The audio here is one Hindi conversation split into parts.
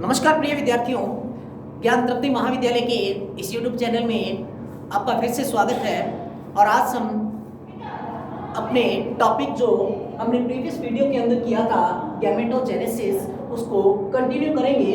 नमस्कार प्रिय विद्यार्थियों, ज्ञान तृप्ति महाविद्यालय के इस YouTube चैनल में आपका फिर से स्वागत है। और आज हम अपने टॉपिक जो हमने प्रीवियस वीडियो के अंदर किया था गैमेटोजेनेसिस, उसको कंटिन्यू करेंगे।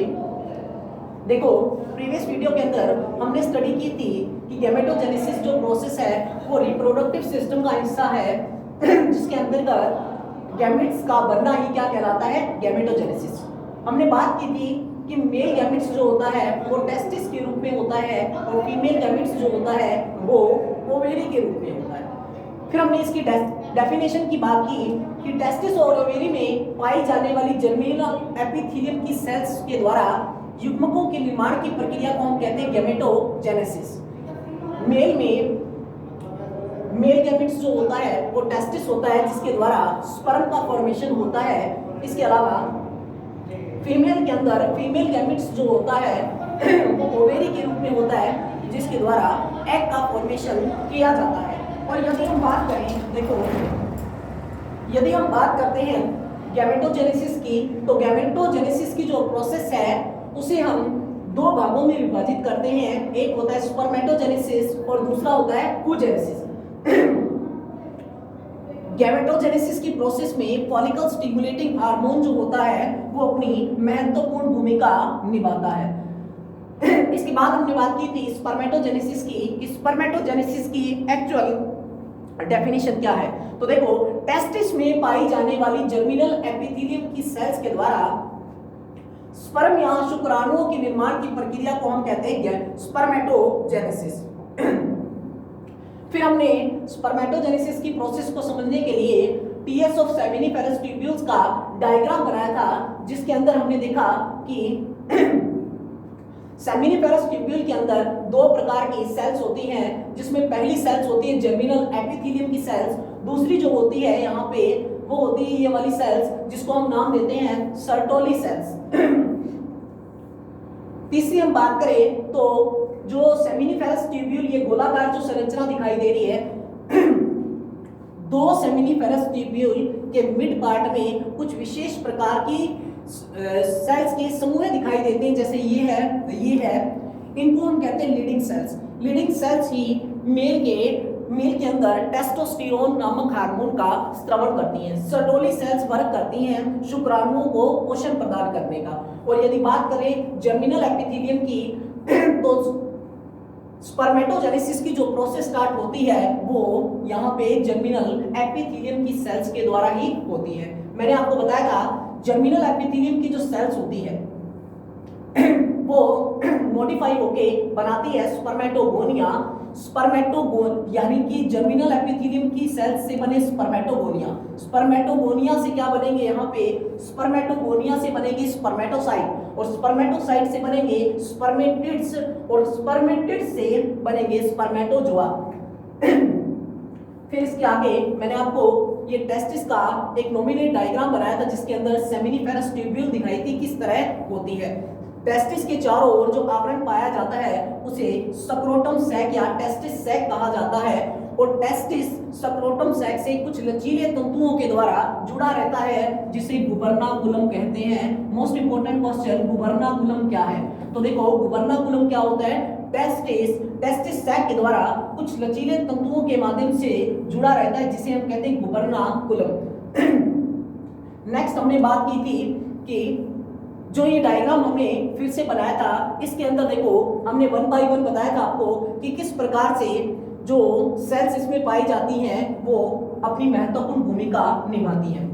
देखो, प्रीवियस वीडियो के अंदर हमने स्टडी की थी कि गैमेटोजेनेसिस जो प्रोसेस है वो रिप्रोडक्टिव सिस्टम का हिस्सा है, जिसके अंतर्गत गैमेट्स का बनना ही क्या कहलाता है, गैमेटोजेनेसिस। हमने बात की थी कि मेल गैमेट्स जो होता है वो टेस्टिस के रूप में होता है और फीमेल गैमेट्स जो होता है वो ओवेरी के रूप में होता है। फिर हमने इसकी डेफिनेशन की बात की कि टेस्टिस और ओवेरी में पाई जाने वाली जर्मिनल एपिथेलियम की सेल्स के द्वारा युग्मकों के निर्माण की प्रक्रिया को हम कहते हैं गैमेटोजेनेसिस। मेल गैमेट्स जो होता है वो टेस्टिस होता है, जिसके द्वारा स्पर्म का फॉर्मेशन होता है। इसके अलावा फीमेल के अंदर फीमेल गैमेट्स जो होता है वो ओवेरी के रूप में होता है, जिसके द्वारा एग का फॉर्मेशन किया जाता है। और यदि हम बात करें, देखो, यदि हम बात करते हैं गैमेटोजेनेसिस की, तो गैमेटोजेनेसिस की जो प्रोसेस है उसे हम दो भागों में विभाजित करते हैं। एक होता है स्पर्मेटोजेनेसिस और दूसरा होता है oogenesis। गैमेटोजेनेसिस की प्रोसेस में फॉलिकल स्टिमुलेटिंग हार्मोन जो होता है वो अपनी महत्वपूर्ण भूमिका निभाता है। इसके बाद हमने बात की थी स्पर्मेटोजेनेसिस की। स्पर्मेटोजेनेसिस की एक्चुअल डेफिनेशन क्या है, तो देखो, टेस्टिस में पाई जाने वाली जर्मिनल एपिथेलियम की सेल्स के द्वारा स्पर्म या शुक्राणुओं के निर्माण की प्रक्रिया को हम कहते हैं स्पर्मेटोजेनेसिस। फिर हमने स्पर्मेटोजेनेसिस की प्रोसेस को समझने के लिए टीएस ऑफ सेमिनिफेरस ट्यूब्यूल्स का डायग्राम बनाया था, जिसके अंदर हमने देखा कि सेमिनिफेरस ट्यूब्यूल के अंदर दो प्रकार की सेल्स होती हैं, जिसमें पहली सेल्स होती है जर्मिनल एपिथेलियम की सेल्स, दूसरी जो होती है यहाँ पे वो होती है ये वाली सेल्स, जिसको हम नाम देते हैं सर्टोली सेल्स। तीसरी हम बात करें तो जो सेमिनिफेरस ट्यूब्यूल, ये गोलाकार जो संरचना दिखाई दे रही है, दो सेमिनिफेरस ट्यूब्यूल के मिड पार्ट में कुछ विशेष प्रकार की सेल्स के समूह दिखाई देते हैं, जैसे ये है, इनको हम कहते हैं लीडिंग सेल्स। लीडिंग सेल्स ही मेल के अंदर टेस्टोस्टेरोन नामक हार्मोन का स्रावन करती हैं। सर्टोली सेल्स वर्क करती हैं शुक्राणुओं को पोषण प्रदान करने का। और यदि बात करें जर्मिनल एपिथेलियम की, तो स्पर्मेटोजेनेसिस की जो प्रोसेस स्टार्ट होती है वो यहाँ पे जर्मिनल एपिथेलियम की सेल्स के द्वारा ही होती है। मैंने आपको बताया था जर्मिनल एपिथेलियम की जो सेल्स होती है वो मॉडिफाई होके बनाती है स्पर्मेटोगोनिया यानी कि जर्मिनल एपिथेलियम की सेल्स से बने स्पर्मेटोगोनिया से क्या बनेंगे, यहाँ पे स्पर्मेटोगोनिया से बनेगी स्पर्मेटोसाइट, और स्पर्मेटोसाइट से बनेंगे स्पर्मेटिड्स, और स्पर्मेटिड्स से बनेंगे स्पर्मेटोजोआ। फिर इसके आगे मैंने आपको ये टेस्टिस का एक नॉमिनेट डायग्राम बनाया था, जिसके अंदर सेमिनिफेरस ट्यूब्यूल दिखाई थी किस तरह होती है। टेस्टिस के चारों ओर जो आवरण पाया जाता है उसे सक्रोटम सैक या टेस्टिस सैक कहा जाता है, और टेस्टिस सक्रोटम सैक से कुछ लचीले तंतुओं के द्वारा जुड़ा रहता है, जिसे गुबर्नाकुलम कहते हैं। मोस्ट इंपोर्टेंट क्वेश्चन, गुबर्नाकुलम क्या है? तो देखो, गुबर्नाकुलम क्या होता है, टेस्टिस सैक के द्वारा कुछ लचीले तंतुओं के माध्यम से जुड़ा रहता है, जिसे हम कहते हैं गुबर्नाकुलम। नेक्स्ट हमने बात की थी कि जो ये डायग्राम हमने फिर से बनाया था, इसके अंदर देखो हमने 1 बाय 1 बताया था आपको कि किस प्रकार से जो सेल्स इसमें पाई जाती हैं वो अपनी महत्वपूर्ण भूमिका निभाती हैं।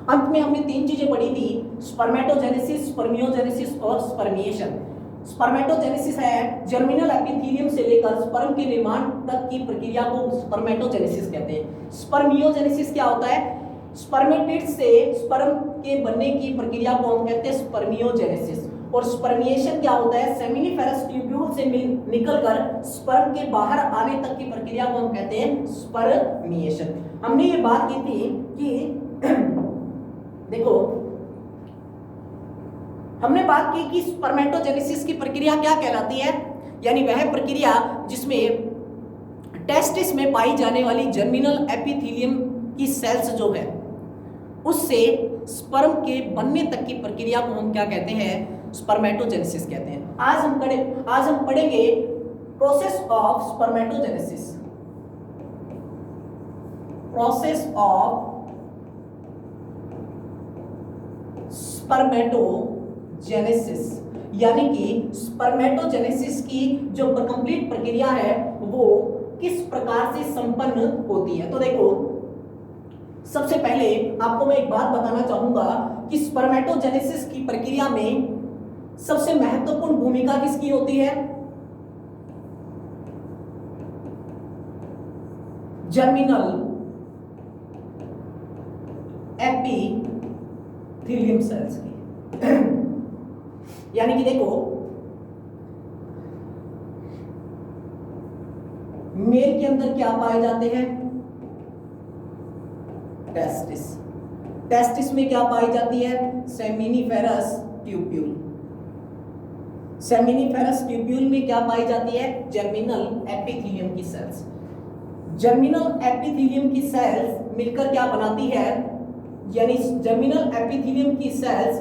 अंत में हमने 3 चीजें पढ़ी थी, स्पर्मेटोजेनेसिस, स्पर्मियोजेनेसिस और स्पर्मिएशन। स्पर्मेटोजेनेसिस है जर्मिनल एपिथेलियम से लेकर स्पर्म के निर्माण तक की प्रक्रिया को स्पर्मेटोजेनेसिस कहते हैं। स्पर्मियोजेनेसिस क्या होता है, स्पर्मेटिड्स से स्पर्म के बनने की प्रक्रिया को हम कहते हैं स्पर्मियोजेनेसिस। और स्पर्मिएशन क्या होता है, सेमिनिफेरस ट्यूब्यूल से निकलकर स्पर्म के बाहर आने तक की प्रक्रिया को हम कहते हैं स्पर्मिएशन। हमने ये बात की थी कि देखो, हमने बात की कि स्पर्मेटोजेनेसिस की प्रक्रिया क्या कहलाती है, यानी वह प्रक्रिया जिसमें टेस्टिस में पाई जाने वाली जर्मिनल एपिथेलियम की सेल्स जो है उससे स्पर्म के बनने तक की प्रक्रिया को हम क्या कहते हैं? स्पर्मेटोजेनेसिस कहते हैं। आज हम पढ़ेंगे process of spermatogenesis. Process of spermatogenesis, यानी कि स्पर्मेटोजेनेसिस की जो कंप्लीट प्रक्रिया है वो किस प्रकार से संपन्न होती है। तो देखो, सबसे पहले आपको मैं एक बात बताना चाहूंगा कि स्पर्मेटोजेनेसिस की प्रक्रिया में सबसे महत्वपूर्ण भूमिका किसकी होती है? जर्मिनल एपिथेलियम सेल्स की। यानी कि देखो, मेल के अंदर क्या पाए जाते हैं? टेस्टिस। टेस्टिस में क्या पाई जाती है? Seminiferous tubule. सेमिनिफेरस ट्यूब्यूल में क्या पाई जाती है? जर्मिनल एपिथेलियम की सेल्स। जर्मिनल एपिथेलियम की सेल्स मिलकर क्या बनाती है? यानी जर्मिनल एपिथेलियम की सेल्स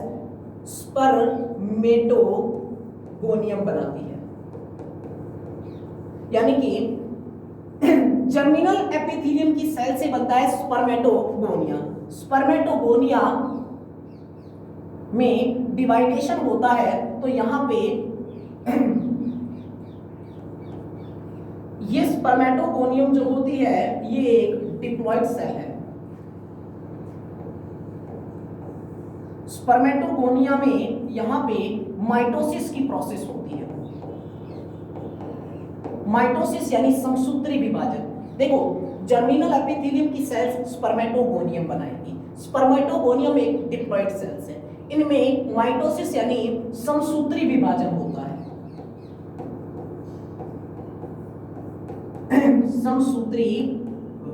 स्पर्मेटोगोनियम बनाती है। यानी कि जर्मिनल एपिथेलियम की सेल से बनता है स्पर्मेटोगोनिया। स्पर्मेटोगोनिया में डिवाइडेशन होता है, तो यहां पे ये स्पर्मेटोगोनियम जो होती है ये एक डिप्लॉइड सेल है। स्पर्मेटोगोनिया में यहां पे माइटोसिस की प्रोसेस होती है। माइटोसिस यानी समसूत्री विभाजन। देखो, जर्मिनल एपिथेलियम की सेल्स स्पर्मेटोगोनियम बनाएगी। स्पर्मेटोगोनियम एक डिप्लॉइड सेल्स है, इनमें माइटोसिस यानी समसूत्री विभाजन होता है। समसूत्री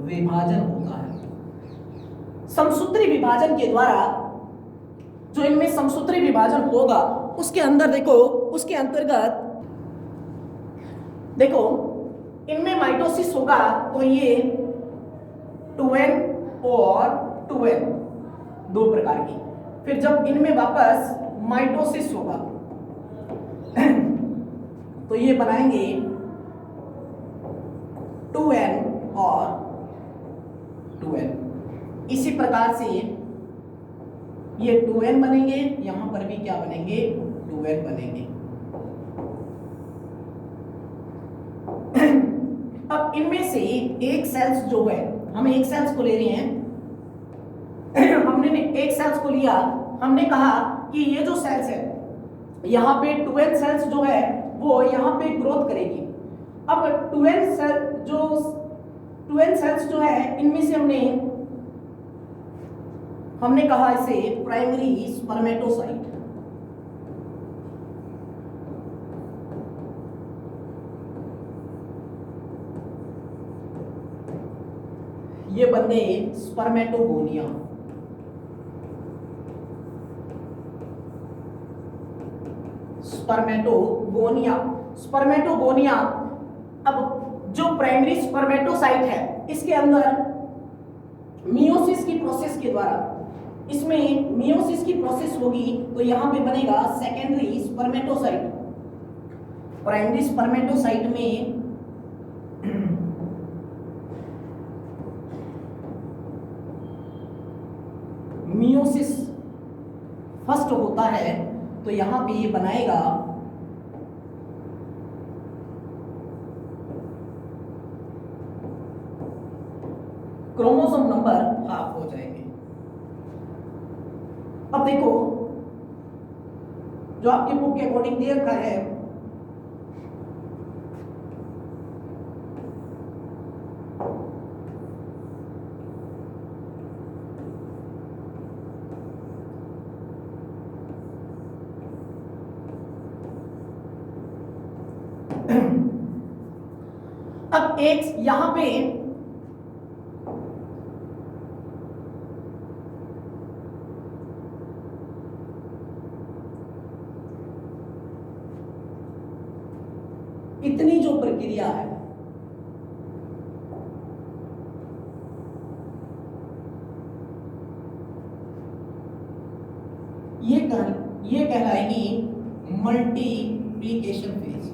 विभाजन होता है। समसूत्री विभाजन के द्वारा जो इनमें समसूत्री विभाजन होगा उसके अंदर देखो, उसके अंतर्गत देखो, इनमें माइटोसिस होगा तो ये 2n और 2n दो प्रकार की। फिर जब इनमें वापस माइटोसिस होगा तो ये बनाएंगे 2n और 2n। इसी प्रकार से ये 2n बनेंगे, यहां पर भी क्या बनेंगे? 2n बनेंगे। अब इनमें से एक सेल्स जो है, हम एक सेल्स को ले रहे हैं, हमने एक सेल्स को लिया, हमने कहा कि ये जो सेल्स है यहां पे 2n सेल्स जो है वो यहां पे ग्रोथ करेगी। अब 2n सेल्स जो है इनमें से हमने कहा इसे प्राइमरी स्पर्मेटोसाइट। ये बने स्पर्मेटोगोनिया। स्पर्मेटोगोनिया स्पर्मेटोगोनिया अब जो प्राइमरी स्पर्मेटोसाइट है इसके अंदर मियोसिस की प्रोसेस के द्वारा, इसमें मियोसिस की प्रोसेस होगी तो यहां पे बनेगा सेकेंडरी स्पर्मेटोसाइट। प्राइमरी स्पर्मेटोसाइट में मियोसिस फर्स्ट होता है तो यहां पे ये बनाएगा क्रोमोसोम नंबर हाफ हो जाएंगे। अब देखो, जो आपके बुक के अकॉर्डिंग दे रखा है अब एक यहां पे इतनी जो प्रक्रिया है ये कहलाएगी मल्टीप्लिकेशन फेज।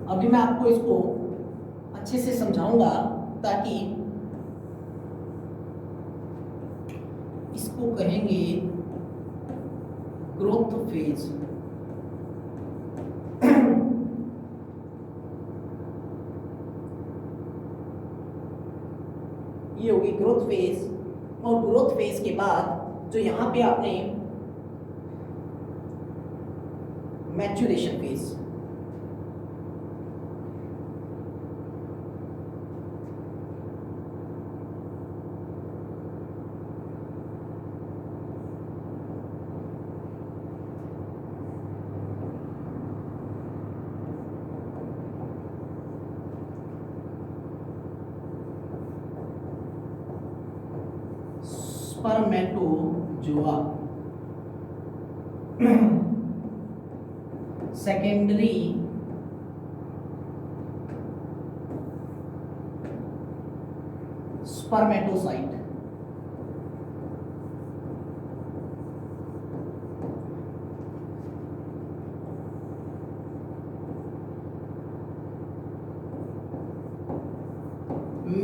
अभी मैं आपको इसको अच्छे से समझाऊंगा ताकि इसको कहेंगे ग्रोथ फेज। ये होगी ग्रोथ फेज, और ग्रोथ फेज के बाद जो यहां पे आपने maturation phase, spermatozoa, secondary spermatocyte,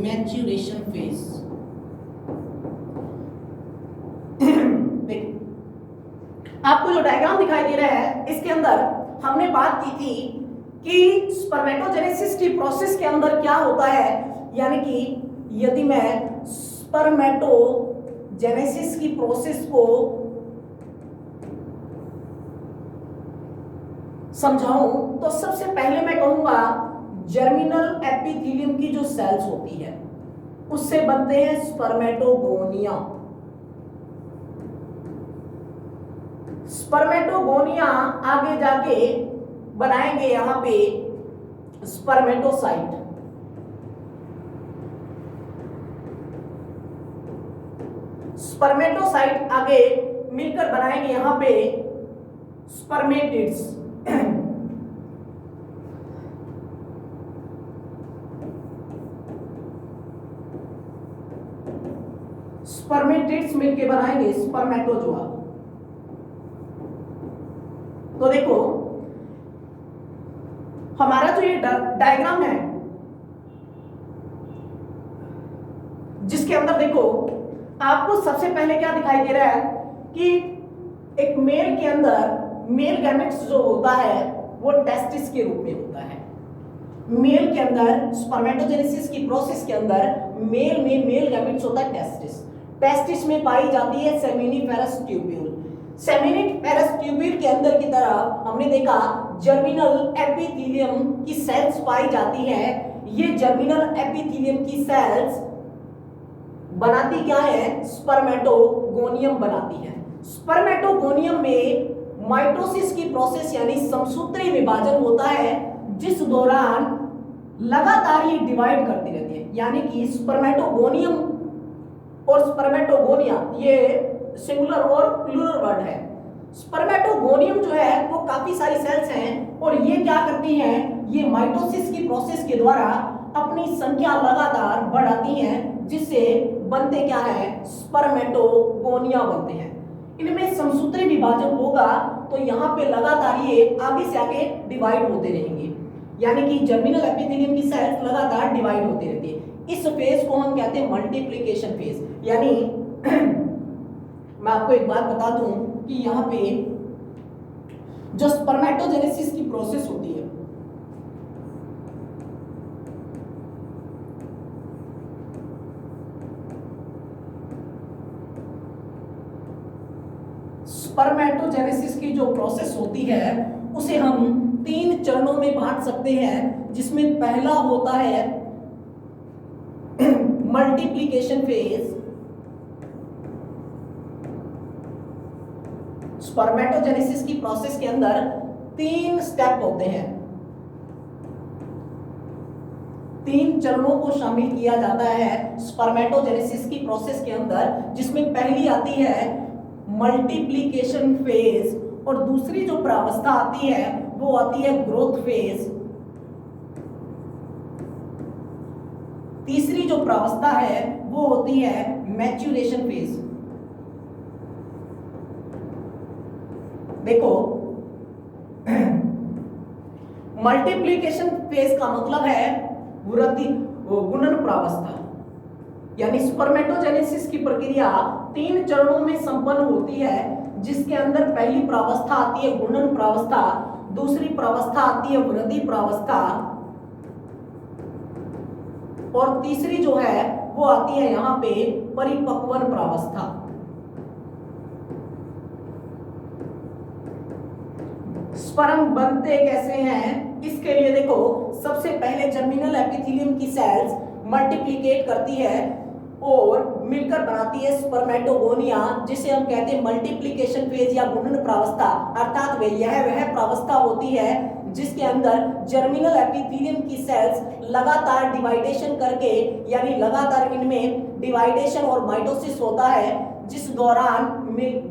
maturation phase. आपको जो डायग्राम दिखाई दे रहा है इसके अंदर हमने बात की थी कि स्पर्मेटोजेनेसिस की प्रोसेस के अंदर क्या होता है, यानी कि यदि मैं स्पर्मेटोजेनेसिस की प्रोसेस को समझाऊं तो सबसे पहले मैं कहूंगा जर्मिनल एपिथेलियम की जो सेल्स होती है उससे बनते हैं स्पर्मेटोगोनिया। स्पर्मेटोगोनिया आगे जाके बनाएंगे यहां पे स्पर्मेटोसाइट। स्पर्मेटोसाइट आगे मिलकर बनाएंगे यहां पे स्पर्मेटिड्स। स्पर्मेटिड्स मिलकर बनाएंगे स्पर्मेटोजोआ। तो देखो हमारा जो ये डायग्राम है जिसके अंदर देखो आपको सबसे पहले क्या दिखाई दे रहा है कि एक मेल के अंदर मेल गैमेट्स जो होता है वो टेस्टिस के रूप में होता है। मेल के अंदर स्पर्मेटोजेनेसिस की प्रोसेस के अंदर मेल में मेल गैमेट्स होता है टेस्टिस। टेस्टिस में पाई जाती है सेमिनिफेरस ट्यूब्यूल। सेमिनिफेरस ट्यूब्यूल के अंदर की तरफ हमने देखा जर्मिनल एपिथेलियम की सेल्स पाई जाती है। ये जर्मिनल एपिथेलियम की सेल्स बनाती क्या है, स्पर्मेटोगोनियम बनाती है। स्पर्मेटोगोनियम में माइटोसिस की प्रोसेस यानी समसूत्री विभाजन होता है जिस दौरान लगातार ये डिवाइड करती रहती है। यानी कि स्पर्मेटोगोनियम और स्पर्मेटोगोनिया ये सिंगुलर और प्लूरल वर्ड है। स्पर्मेटोगोनियम जो है वो काफी सारी सेल्स हैं और ये क्या करती हैं, ये माइटोसिस की प्रोसेस के द्वारा अपनी संख्या लगातार बढ़ाती हैं जिससे बनते क्या है, स्पर्मेटोगोनिया बनते हैं। इनमें समसूत्री विभाजन होगा तो यहाँ पे लगातार ये आगे से आगे डिवाइड होते रहेंगे। यानी कि जर्मिनल एपिथेलियम की सेल्स लगातार डिवाइड होती रहती है। इस फेज को हम कहते हैं मल्टीप्लिकेशन फेज। यानी मैं आपको एक बात बता दूं कि यहाँ पे जो स्पर्मेटोजेनेसिस की प्रोसेस होती है स्पर्मेटोजेनेसिस की जो प्रोसेस होती है उसे हम 3 चरणों में बांट सकते हैं, जिसमें पहला होता है मल्टीप्लिकेशन फेज। स्पर्मेटोजेनेसिस की प्रोसेस के अंदर 3 स्टेप होते हैं, 3 चरणों को शामिल किया जाता है स्पर्मेटोजेनेसिस की प्रोसेस के अंदर, जिसमें पहली आती है मल्टीप्लिकेशन फेज और दूसरी जो प्रावस्था आती है वो आती है ग्रोथ फेज। तीसरी जो प्रावस्था है वो होती है मैच्यूरेशन फेज। देखो मल्टीप्लिकेशन फेज का मतलब है वृद्धि गुणन प्रावस्था, यानी स्पर्मेटोजेनेसिस की प्रक्रिया 3 चरणों में संपन्न होती है, जिसके अंदर पहली प्रावस्था आती है गुणन प्रावस्था, दूसरी प्रावस्था आती है वृद्धि प्रावस्था, और तीसरी जो है वो आती है यहां पे परिपक्वन प्रावस्था। स्पर्म बनते कैसे हैं, इसके लिए देखो सबसे पहले जर्मिनल एपिथेलियम की सेल्स मल्टीप्लिकेट करती है और मिलकर बनाती है स्पर्मेटोगोनिया, जिसे हम कहते हैं मल्टीप्लिकेशन फेज या गुणन प्रावस्था। अर्थात वह प्रावस्था होती है जिसके अंदर जर्मिनल एपिथेलियम की सेल्स लगातार डिवाइडेशन करके, यानी लगातार इनमें डिवाइडेशन और माइटोसिस होता है, जिस दौरान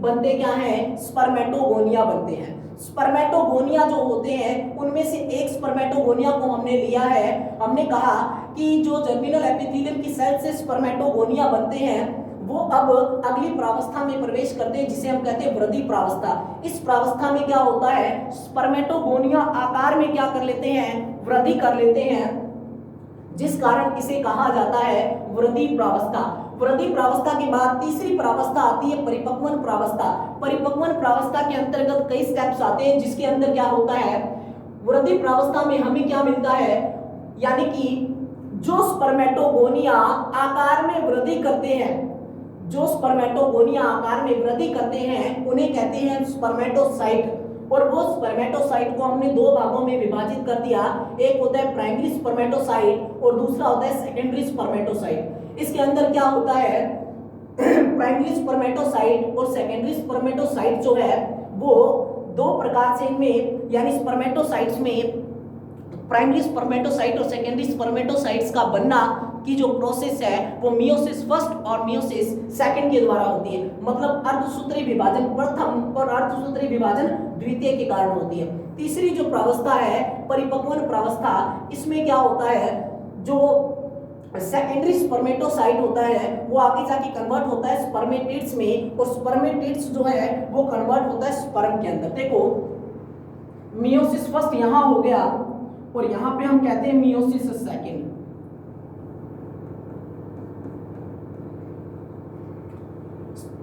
बनते क्या हैं, स्पर्मेटोगोनिया बनते हैं। स्पर्मेटोगोनिया जो होते हैं उनमें से एक स्पर्मेटोगोनिया को हमने लिया है। हमने कहा कि जो जर्मिनल एपिथेलियम की सेल से स्पर्मेटोगोनिया बनते हैं वो अब अगली प्रावस्था में प्रवेश करते हैं, जिसे हम कहते हैं वृद्धि प्रावस्था। इस प्रावस्था में क्या होता है, स्पर्मेटोगोनिया आकार में क्या कर लेते हैं, वृद्धि कर लेते हैं, जिस कारण इसे कहा जाता है वृद्धि प्रावस्था। वृद्धि प्रावस्था के बाद तीसरी प्रावस्था आती है परिपक्वन प्रावस्था। परिपक्वन प्रावस्था के अंतर्गत कई स्टेप्स आते हैं, जिसके अंदर क्या होता है, वृद्धि प्रावस्था में हमें क्या मिलता है, यानी कि जो स्पर्मेटोगोनिया आकार में वृद्धि करते हैं, जो स्पर्मेटोगोनिया आकार में वृद्धि करते हैं उन्हें कहते हैं स्पर्मेटोसाइट। और वो स्पर्मेटोसाइट को हमने 2 भागों में विभाजित कर दिया, एक होता है प्राइमरी स्पर्मेटोसाइट और दूसरा होता है सेकेंडरी स्पर्मेटोसाइट। इसके अंदर क्या होता है, प्राइमरी स्पर्मेटोसाइट और सेकेंडरी स्पर्मेटोसाइट जो है वो 2 प्रकार से इनमें, यानी स्पर्मेटोसाइट्स में प्राइमरी स्पर्मेटोसाइट और सेकेंडरी स्पर्मेटोसाइट्स का बनना की जो प्रोसेस है वो मियोसिस फर्स्ट और मियोसिस सेकंड के द्वारा होती है। मतलब अर्धसूत्री विभाजन प्रथम और अर्धसूत्री विभाजन द्वितीय के कारण होती है। तीसरी जो प्रावस्था है परिपक्वन प्रावस्था, इसमें क्या होता है, जो सेकेंडरी स्पर्मेटोसाइट होता है वो आगे जाके कन्वर्ट होता है स्पर्मेटिड्स में, और स्पर्मेटिड्स जो है वो कन्वर्ट होता है स्पर्म के अंदर। देखो मियोसिस फर्स्ट यहां हो गया और यहां पे हम कहते हैं मियोसिस सेकंड।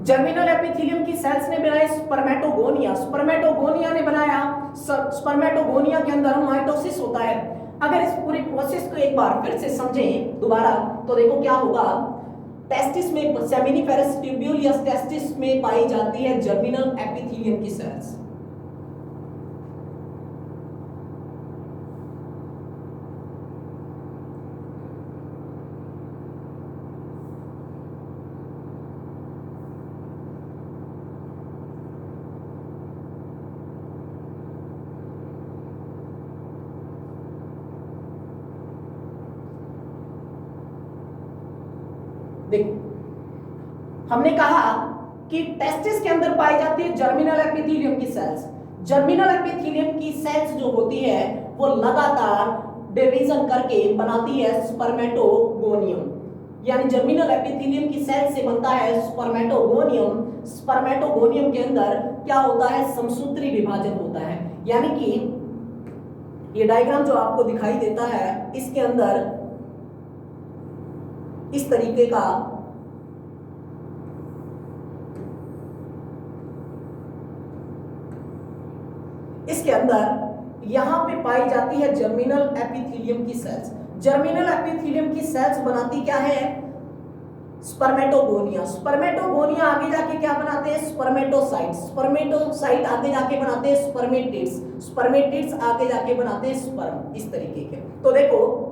जर्मिनल एपिथेलियम की सेल्स ने बनाया स्पर्मेटोगोनिया, स्पर्मेटोगोनिया ने बनाया, स्पर्मेटोगोनिया के अंदर माइटोसिस होता है। अगर इस पूरी प्रोसेस को एक बार फिर से समझें दोबारा, तो देखो क्या होगा, टेस्टिस में सेमिनिफेरस ट्यूब्यूल या टेस्टिस में पाई जाती है जर्मिनल एपिथेलियम की सेल्स। देखो हमने कहा कि टेस्टिस के अंदर पाई जाती है जर्मिनल एपिथेलियम की सेल्स। जर्मिनल एपिथेलियम की सेल्स जो होती है वो लगातार डिवीजन करके बनाती है स्पर्मेटोगोनियम, यानी जर्मिनल एपिथेलियम की सेल से बनता है स्पर्मेटोगोनियम। स्पर्मेटोगोनियम के अंदर क्या होता है, समसूत्री विभाजन होता है। यानी कि ये डायग्राम जो आपको दिखाई देता है इसके अंदर इस तरीके का इसके अंदर यहां पे पाई जाती है जर्मिनल एपिथेलियम की सेल्स। जर्मिनल एपिथेलियम की सेल्स बनाती क्या है, स्पर्मेटोगोनिया। स्पर्मेटोगोनिया आगे जाके क्या बनाते हैं, स्पर्मेटोसाइट। स्पर्मेटोसाइट आगे जाके बनाते हैं स्पर्मेटिड्स। स्पर्मेटिड्स आगे जाके बनाते हैं स्पर्म। इस तरीके के। तो देखो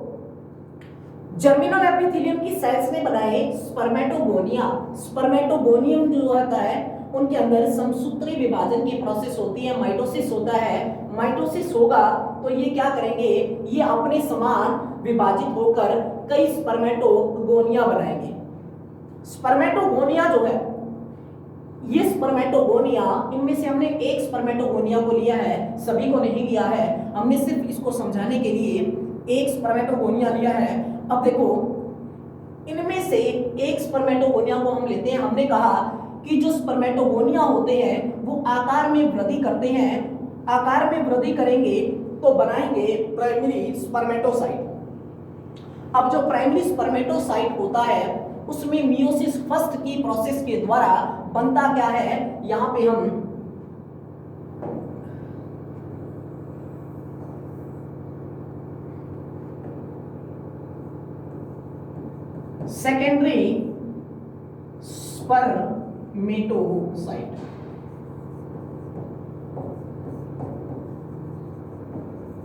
जर्मिनल एपिथेलियम की सेल्स ने बनाए स्पर्मेटोगोनिया। स्पर्मेटोगोनियम जो होता है उनके अंदर समसूत्री विभाजन की प्रोसेस होती है, माइटोसिस होता है। माइटोसिस होगा तो ये क्या करेंगे, ये अपने समान विभाजित होकर कई स्पर्मेटोगोनिया बनाएंगे। स्पर्मेटोगोनिया जो है, ये स्पर्मेटोगोनिया, इनमें से हमने एक स्पर्मेटोगोनिया को लिया है, सभी को नहीं लिया है, हमने सिर्फ इसको समझाने के लिए एक स्पर्मेटोगोनिया लिया है। अब देखो इनमें से एक स्पर्मेटोगोनिया को हम लेते हैं। हमने कहा कि जो स्पर्मेटोगोनिया होते हैं वो आकार में वृद्धि करते हैं, आकार में वृद्धि करेंगे तो बनाएंगे प्राइमरी स्पर्मेटोसाइट। अब जो प्राइमरी स्पर्मेटोसाइट होता है उसमें मियोसिस फर्स्ट की प्रोसेस के द्वारा बनता क्या है, यहां पे हम सेकेंडरी स्पर्मेटोसाइट।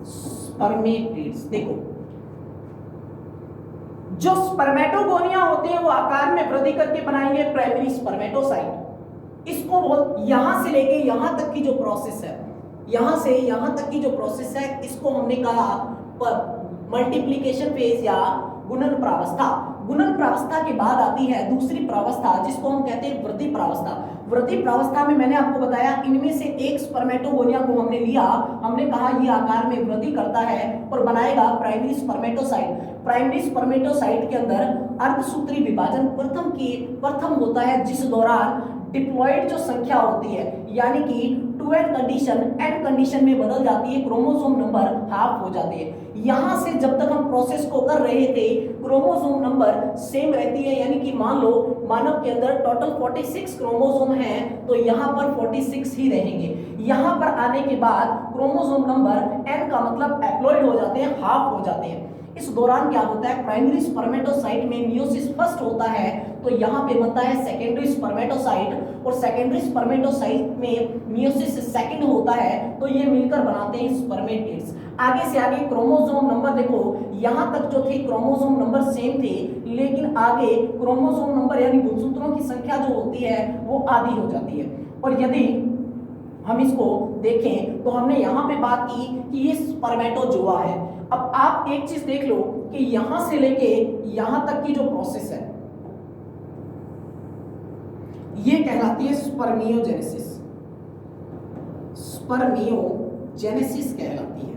स्पर्मेटिड्स, देखो जो स्पर्मेटोगोनिया होते हैं वो आकार में वृद्धि करके बनाएंगे प्राइमरी स्पर्मेटोसाइट। इसको यहां से लेके यहां तक की जो प्रोसेस है, यहां से यहां तक की जो प्रोसेस है, इसको हमने कहा मल्टीप्लिकेशन फेज या गुणन प्रावस्था। गुणन प्रावस्था के बाद आती है दूसरी प्रावस्था जिसको हम कहते हैं वृद्धि प्रावस्था। वृद्धि प्रावस्था में मैंने आपको बताया इनमें से एक स्पर्मेटोगोनिया को हमने लिया, हमने कहा ये आकार में वृद्धि करता है और बनाएगा प्राइमरी स्पर्मेटोसाइट। प्राइमरी स्पर्मेटोसाइट के अंदर अर्धसूत्री विभाजन प्रथम होता है, जिस दौरान डिप्लॉइड जो संख्या होती है यानी कि 2n कंडीशन n कंडीशन में बदल जाती है, क्रोमोसोम नंबर हाफ हो जाती है। यहां से जब तक हम प्रोसेस को कर रहे थे क्रोमोसोम नंबर सेम रहती है, यानी कि मान लो मानव के अंदर टोटल 46 क्रोमोसोम हैं तो यहां पर 46 ही रहेंगे। यहां पर आने के बाद क्रोमोसोम नंबर n का मतलब एप्लॉइड हो जाते हैं, हाफ हो जाते हैं। इस दौरान क्या होता है, प्राइमरी स्पर्मेटोसाइट में मियोसिस फर्स्ट होता है तो यहाँ पे बनता है सेकेंडरी स्पर्मेटोसाइट, और सेकेंडरी स्पर्मेटोसाइट में मियोसिस सेकंड होता है तो ये मिलकर बनाते हैं स्पर्मेटिड्स। आगे से आगे क्रोमोसोम नंबर देखो, यहाँ तक जो थे क्रोमोसोम नंबर सेम थे, लेकिन आगे क्रोमोसोम नंबर यानी गुणसूत्रों की संख्या जो होती है वो आधी हो जाती है। और यदि हम इसको देखें तो हमने यहाँ पे बात की कि ये स्पर्मेटोजोआ है। अब आप एक चीज देख लो कि यहां से लेके यहां तक की जो प्रोसेस है ये कहलाती है स्पर्मियोजेनेसिस। स्पर्मियोजेनेसिस कहलाती है,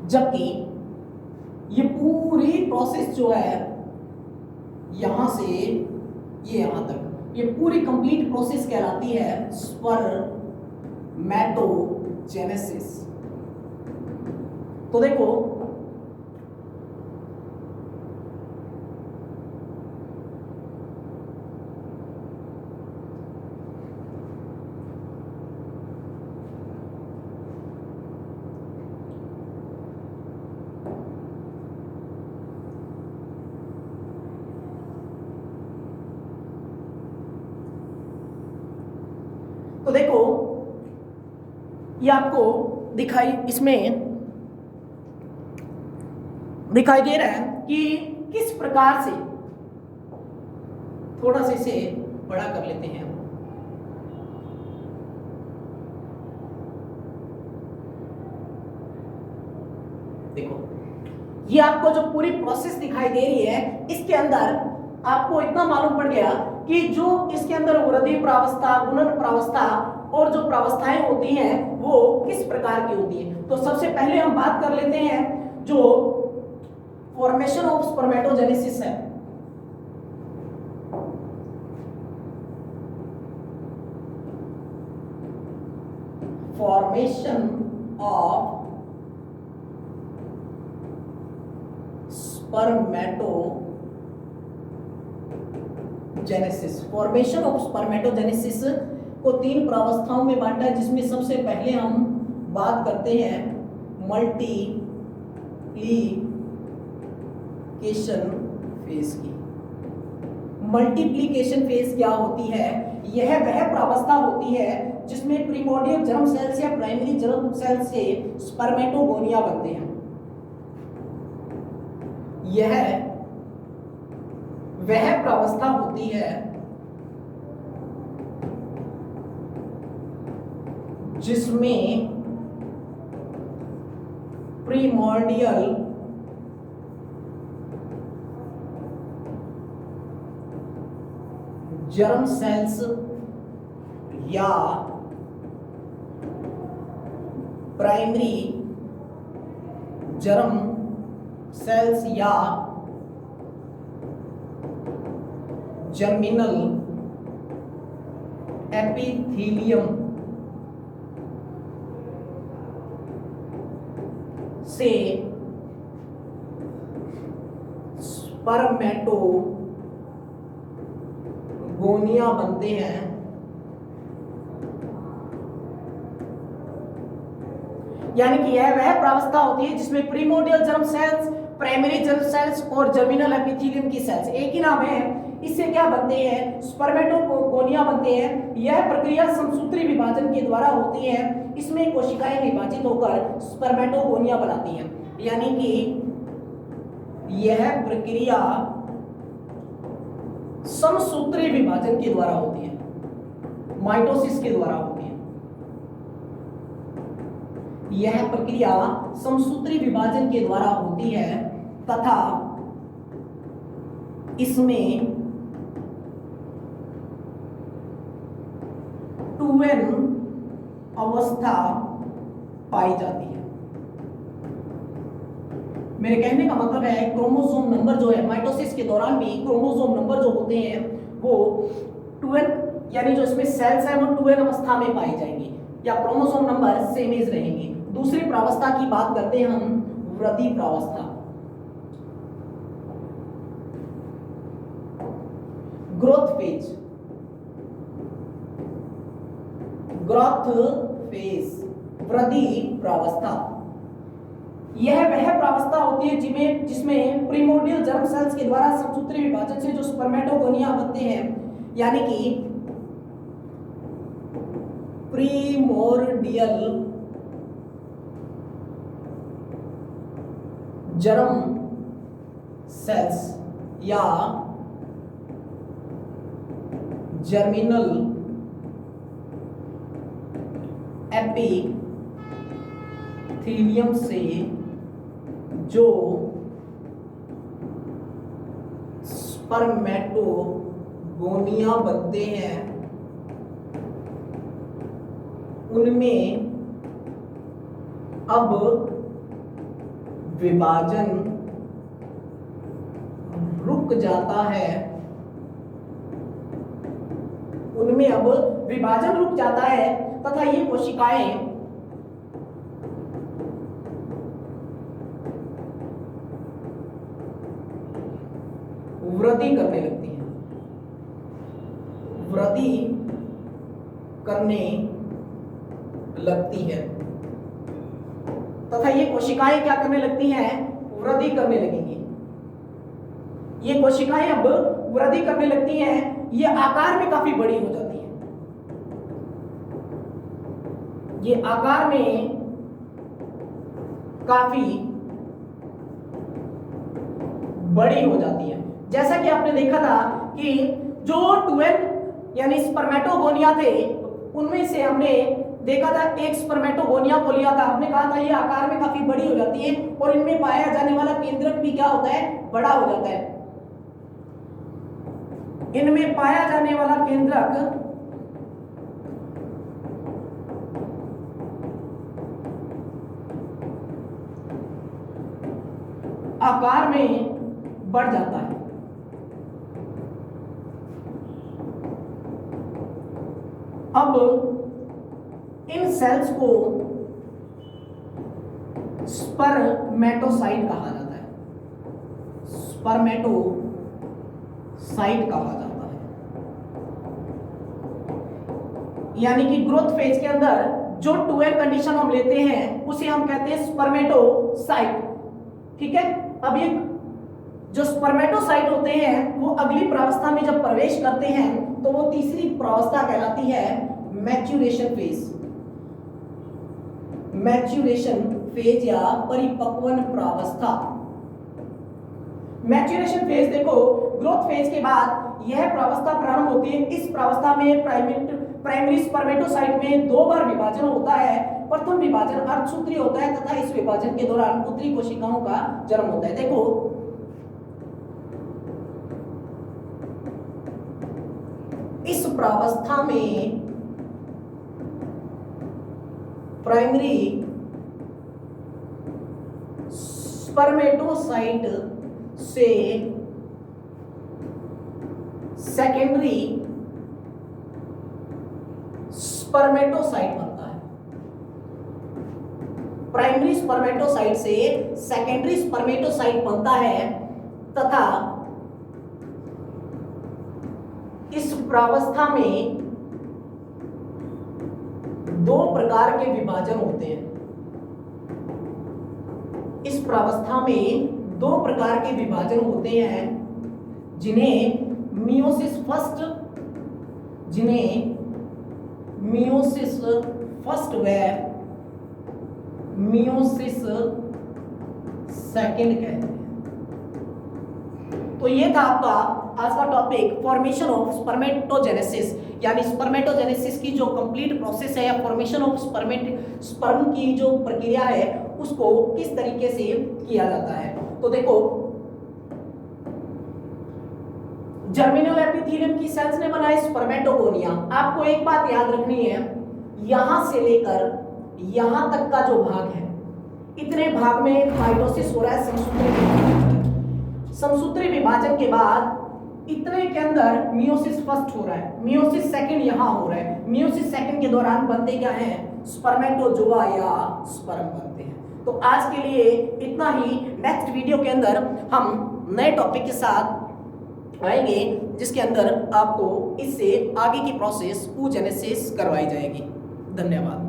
जबकि ये पूरी प्रोसेस जो है यहां से ये यहां तक, ये पूरी कंप्लीट प्रोसेस कहलाती है स्पर्मेटोजेनेसिस। तो देखो ये आपको इसमें दिखाई दे रहा है कि किस प्रकार से, थोड़ा सा इसे बड़ा कर लेते हैं। देखो ये आपको जो पूरी प्रोसेस दिखाई दे रही है इसके अंदर आपको इतना मालूम पड़ गया कि जो इसके अंदर वृद्धि प्रावस्था, गुणन प्रावस्था और जो प्रावस्थाएं होती हैं वो किस प्रकार की होती है। तो सबसे पहले हम बात कर लेते हैं जो फॉर्मेशन ऑफ स्पर्मेटोजेनेसिस है। Formation of spermatogenesis. Formation of spermatogenesis को तीन प्रावस्थाओं में बांटा है, जिसमें सबसे पहले हम बात करते हैं मल्टीप्लिकेशन फेज की। मल्टीप्लिकेशन फेज क्या होती है? यह वह प्रावस्था होती है जिसमें प्रिमोर्डियल जर्म सेल्स या प्राइमरी जर्म सेल्स से स्पर्मेटोगोनिया बनते हैं। यह वह प्रावस्था होती है जिसमें प्रीमोर्डियल जर्म सेल्स या प्राइमरी जर्म सेल्स या जर्मिनल एपिथेलियम से स्पर्मेटोगोनिया बनते हैं, यानी कि यह वह प्रावस्था होती है जिसमें primordial germ cells, primary germ cells और जर्मिनल एपिथेलियम की सेल्स, एक ही नाम है, इससे क्या बनते हैं, स्पर्मेटोगोनिया बनते हैं। यह प्रक्रिया समसूत्री विभाजन के द्वारा होती है। इसमें कोशिकाएं विभाजित होकर स्पर्मेटोगोनिया बनाती हैं, यानी कि यह प्रक्रिया समसूत्री विभाजन के द्वारा होती है, माइटोसिस के द्वारा होती है। यह प्रक्रिया समसूत्री विभाजन के द्वारा होती है तथा इसमें 2n अवस्था पाई जाती है। मेरे कहने का मतलब है क्रोमोसोम नंबर जो है, माइटोसिस के दौरान भी क्रोमोसोम नंबर जो होते हैं वो 2n, यानी जो इसमें सेल्स है वो 2n अवस्था में पाई जाएंगी, या क्रोमोसोम नंबर सेम एज रहेंगे। दूसरी प्रावस्था की बात करते हैं हम, वृद्धि प्रावस्था। ग्रोथ फेज, वृद्धि प्रावस्था, यह वह प्रावस्था होती है जिसमें प्रीमोर्डियल जर्म सेल्स के द्वारा समसूत्री विभाजन से जो स्पर्मेटोगोनिया बनते हैं, यानी कि प्रीमोर्डियल जर्म सेल्स या जर्मिनल एपिथेलियम से जो स्पर्मेटोगोनिया बनते हैं उनमें अब विभाजन रुक जाता है, उनमें अब विभाजन रुक जाता है तथा ये कोशिकाएं वृद्धि करने लगती हैं, वृद्धि करने लगती है तथा ये कोशिकाएं क्या करने लगती हैं, वृद्धि करने लगेंगी। ये कोशिकाएं अब वृद्धि करने लगती हैं, ये आकार में काफी बड़ी हो जाती है, ये आकार में काफी बड़ी हो जाती है। जैसा कि आपने देखा था कि जो 2n यानी स्पर्मेटोगोनिया थे उनमें से हमने देखा था एक स्पर्मेटोगोनिया को लिया था, हमने कहा था ये आकार में काफी बड़ी हो जाती है और इनमें पाया जाने वाला केंद्रक भी क्या होता है, बड़ा हो जाता है। इनमें पाया जाने वाला केंद्रक आकार में बढ़ जाता है। अब इन सेल्स को स्पर्मेटोसाइट कहा जाता है, स्पर्मेटोसाइट कहा जाता है। यानी कि ग्रोथ फेज के अंदर जो 2n कंडीशन हम लेते हैं उसे हम कहते हैं स्पर्मेटोसाइट, ठीक है। अब ये जो स्पर्मेटोसाइट होते हैं वो अगली प्रावस्था में जब प्रवेश करते हैं तो वो तीसरी प्रावस्था कहलाती है मैच्यूरेशन फेज, मैच्यूरेशन फेज या परिपक्वन प्रावस्था। मैच्यूरेशन फेज देखो, ग्रोथ फेज के बाद यह प्रावस्था प्रारंभ होती है। इस प्रावस्था में प्राइमरी स्पर्मेटोसाइट में 2 बार विभाजन होता है। प्रथम विभाजन अर्धसूत्री होता है तथा इस विभाजन के दौरान पुत्री कोशिकाओं का जन्म होता है। देखो इस प्रावस्था में प्राइमरी स्पर्मेटोसाइट से सेकेंडरी स्पर्मेटोसाइट बनता है। प्राइमरी स्पर्मेटोसाइट से सेकेंडरी स्पर्मेटोसाइट बनता है तथा इस प्रावस्था में दो प्रकार के विभाजन होते हैं। इस प्रावस्था में दो प्रकार के विभाजन होते हैं जिन्हें मियोसिस फर्स्ट व मियोसिस सेकंड कहते हैं। तो ये था आपका आज का टॉपिक फॉर्मेशन ऑफ स्पर्मेटोजेनेसिस, यानी स्पर्मेटोजेनेसिस की जो कंप्लीट प्रोसेस है या फॉर्मेशन ऑफ स्पर्म की जो प्रक्रिया है उसको किस तरीके से किया जाता है। तो देखो, जर्मिनल एपिथेलियम की सेल्स ने बनाए स्पर्मेटोगोनिया। आपको एक बात याद रखनी है, यहां से लेकर यहां तक का जो भाग है, इतने भाग में माइटोसिस हो रहा है, समसूत्री विभाजन के बाद इतने के अंदर मियोसिस फर्स्ट हो रहा है, मियोसिस सेकंड यहां हो रहा है। मियोसिस सेकंड के दौरान बनते क्या है, स्पर्मेटोजोआ या स्पर्म बनते हैं। तो आज के लिए इतना ही। नेक्स्ट वीडियो के अंदर हम नए टॉपिक के साथ आएंगे जिसके अंदर आपको इससे आगे की प्रोसेस oogenesis करवाई जाएगी। धन्यवाद।